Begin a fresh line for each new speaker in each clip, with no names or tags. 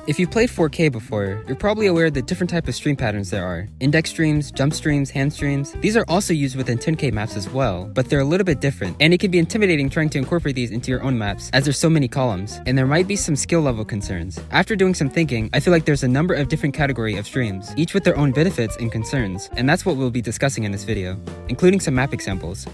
If you've played 4K before, you're probably aware of the different type of stream patterns there are. Index streams, jump streams, hand streams. These are also used within 10K maps as well, but they're a little bit different, and it can be intimidating trying to incorporate these into your own maps, as there's so many columns, and there might be some skill level concerns. After doing some thinking, I feel like there's a number of different category of streams, each with their own benefits and concerns, and that's what we'll be discussing in this video, including some map examples.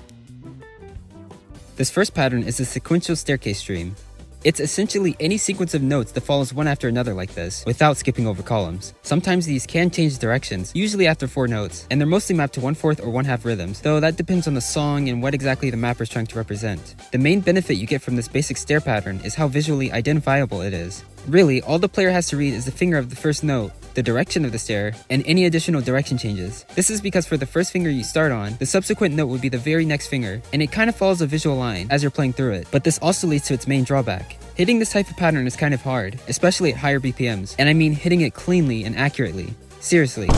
This first pattern is the Sequential Staircase stream. It's essentially any sequence of notes that follows one after another like this, without skipping over columns. Sometimes these can change directions, usually after 4 notes, and they're mostly mapped to 1/4 or 1/2 rhythms, though that depends on the song and what exactly the mapper is trying to represent. The main benefit you get from this basic stair pattern is how visually identifiable it is. Really, all the player has to read is the finger of the first note, the direction of the stair, and any additional direction changes. This is because for the first finger you start on, the subsequent note would be the very next finger, and it kind of follows a visual line as you're playing through it. But this also leads to its main drawback. Hitting this type of pattern is kind of hard, especially at higher BPMs, and I mean hitting it cleanly and accurately. Seriously.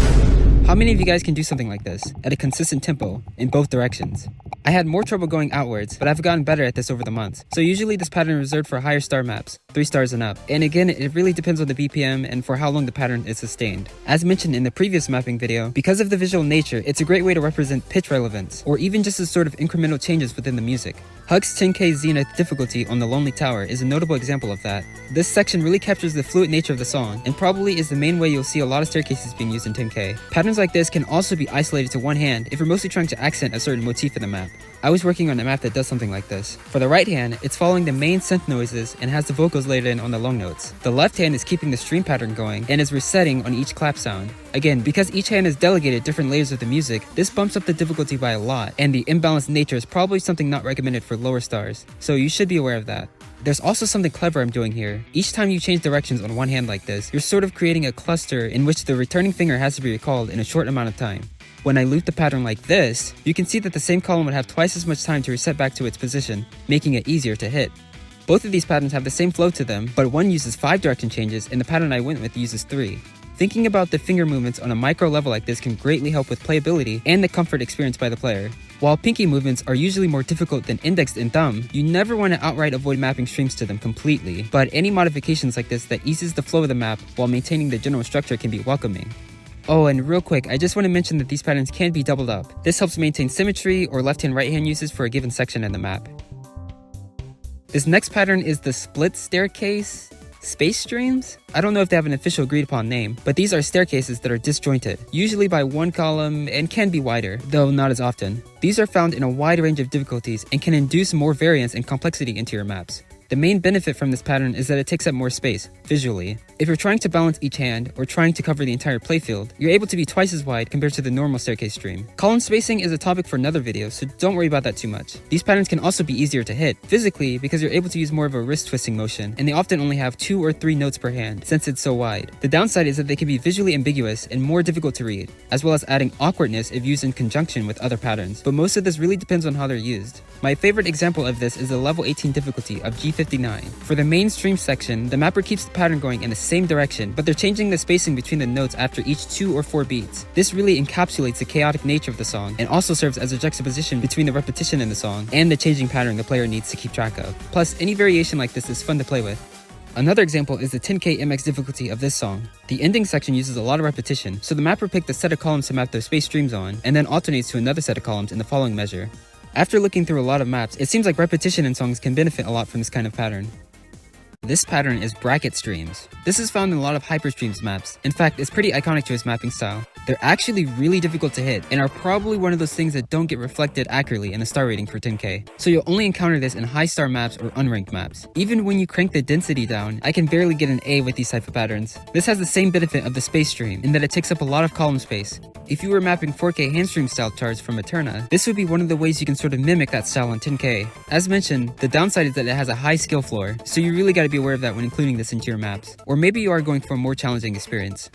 How many of you guys can do something like this, at a consistent tempo, in both directions? I had more trouble going outwards, but I've gotten better at this over the months. So usually this pattern is reserved for higher star maps, 3 stars and up. And again, it really depends on the BPM and for how long the pattern is sustained. As mentioned in the previous mapping video, because of the visual nature, it's a great way to represent pitch relevance, or even just as sort of incremental changes within the music. Huck's 10K Zenith difficulty on the Lonely Tower is a notable example of that. This section really captures the fluid nature of the song, and probably is the main way you'll see a lot of staircases being used in 10K. Patterns like this can also be isolated to one hand if you're mostly trying to accent a certain motif in the map. I was working on a map that does something like this. For the right hand, it's following the main synth noises and has the vocals laid in on the long notes. The left hand is keeping the stream pattern going and is resetting on each clap sound. Again, because each hand is delegated different layers of the music, this bumps up the difficulty by a lot, and the imbalanced nature is probably something not recommended for lower stars, so you should be aware of that. There's also something clever I'm doing here. Each time you change directions on one hand like this, you're sort of creating a cluster in which the returning finger has to be recalled in a short amount of time. When I loop the pattern like this, you can see that the same column would have twice as much time to reset back to its position, making it easier to hit. Both of these patterns have the same flow to them, but one uses 5 direction changes and the pattern I went with uses 3. Thinking about the finger movements on a micro level like this can greatly help with playability and the comfort experienced by the player. While pinky movements are usually more difficult than index and thumb, you never want to outright avoid mapping streams to them completely, but any modifications like this that eases the flow of the map while maintaining the general structure can be welcoming. Oh, and real quick, I just want to mention that these patterns can be doubled up. This helps maintain symmetry or left-hand right-hand uses for a given section in the map. This next pattern is the Split Staircase Space Streams? I don't know if they have an official agreed upon name, but these are staircases that are disjointed, usually by one column and can be wider, though not as often. These are found in a wide range of difficulties and can induce more variance and complexity into your maps. The main benefit from this pattern is that it takes up more space, visually. If you're trying to balance each hand, or trying to cover the entire playfield, you're able to be twice as wide compared to the normal staircase stream. Column spacing is a topic for another video, so don't worry about that too much. These patterns can also be easier to hit, physically, because you're able to use more of a wrist twisting motion, and they often only have 2 or 3 notes per hand, since it's so wide. The downside is that they can be visually ambiguous and more difficult to read, as well as adding awkwardness if used in conjunction with other patterns, but most of this really depends on how they're used. My favorite example of this is the level 18 difficulty of G59. For the mainstream section, the mapper keeps the pattern going in the same direction, but they're changing the spacing between the notes after each 2 or 4 beats. This really encapsulates the chaotic nature of the song, and also serves as a juxtaposition between the repetition in the song and the changing pattern the player needs to keep track of. Plus, any variation like this is fun to play with. Another example is the 10K MX difficulty of this song. The ending section uses a lot of repetition, so the mapper picked a set of columns to map their space streams on, and then alternates to another set of columns in the following measure. After looking through a lot of maps, it seems like repetition in songs can benefit a lot from this kind of pattern. This pattern is bracket streams. This is found in a lot of Hyperstreams maps. In fact, it's pretty iconic to its mapping style. They're actually really difficult to hit, and are probably one of those things that don't get reflected accurately in the star rating for 10K. So you'll only encounter this in high star maps or unranked maps. Even when you crank the density down, I can barely get an A with these type of patterns. This has the same benefit of the space stream, in that it takes up a lot of column space. If you were mapping 4K handstream style charts from Eterna, this would be one of the ways you can sort of mimic that style on 10K. As mentioned, the downside is that it has a high skill floor, so you really gotta be aware of that when including this into your maps. Or maybe you are going for a more challenging experience.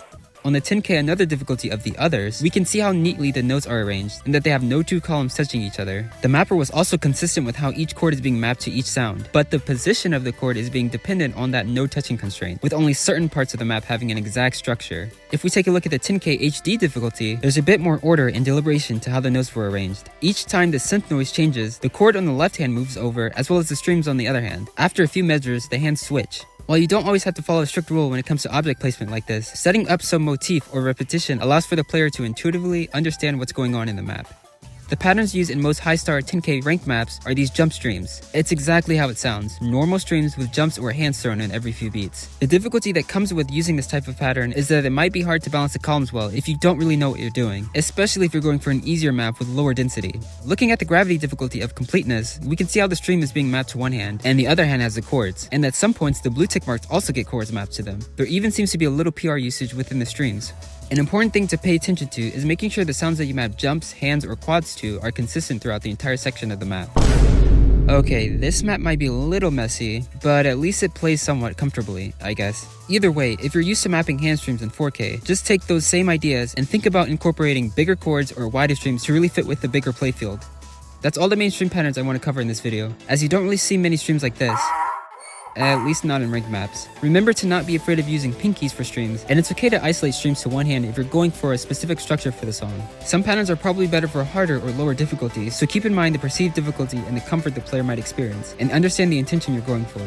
On the 10K, another difficulty of the others, we can see how neatly the notes are arranged and that they have no two columns touching each other. The mapper was also consistent with how each chord is being mapped to each sound, but the position of the chord is being dependent on that no touching constraint, with only certain parts of the map having an exact structure. If we take a look at the 10K HD difficulty, there's a bit more order and deliberation to how the notes were arranged. Each time the synth noise changes, the chord on the left hand moves over, as well as the strings on the other hand. After a few measures, the hands switch. While you don't always have to follow a strict rule when it comes to object placement like this, setting up some motif or repetition allows for the player to intuitively understand what's going on in the map. The patterns used in most high-star 10K ranked maps are these jump streams. It's exactly how it sounds, normal streams with jumps or hands thrown in every few beats. The difficulty that comes with using this type of pattern is that it might be hard to balance the columns well if you don't really know what you're doing, especially if you're going for an easier map with lower density. Looking at the gravity difficulty of Completeness, we can see how the stream is being mapped to one hand, and the other hand has the chords, and at some points the blue tick marks also get chords mapped to them. There even seems to be a little PR usage within the streams. An important thing to pay attention to is making sure the sounds that you map jumps, hands, or quads to are consistent throughout the entire section of the map. Okay, this map might be a little messy, but at least it plays somewhat comfortably, I guess. Either way, if you're used to mapping hand streams in 4K, just take those same ideas and think about incorporating bigger chords or wider streams to really fit with the bigger playfield. That's all the main stream patterns I want to cover in this video, as you don't really see many streams like this. At least not in ranked maps. Remember to not be afraid of using pinkeys for streams, and it's okay to isolate streams to one hand if you're going for a specific structure for the song. Some patterns are probably better for harder or lower difficulties, so keep in mind the perceived difficulty and the comfort the player might experience, and understand the intention you're going for.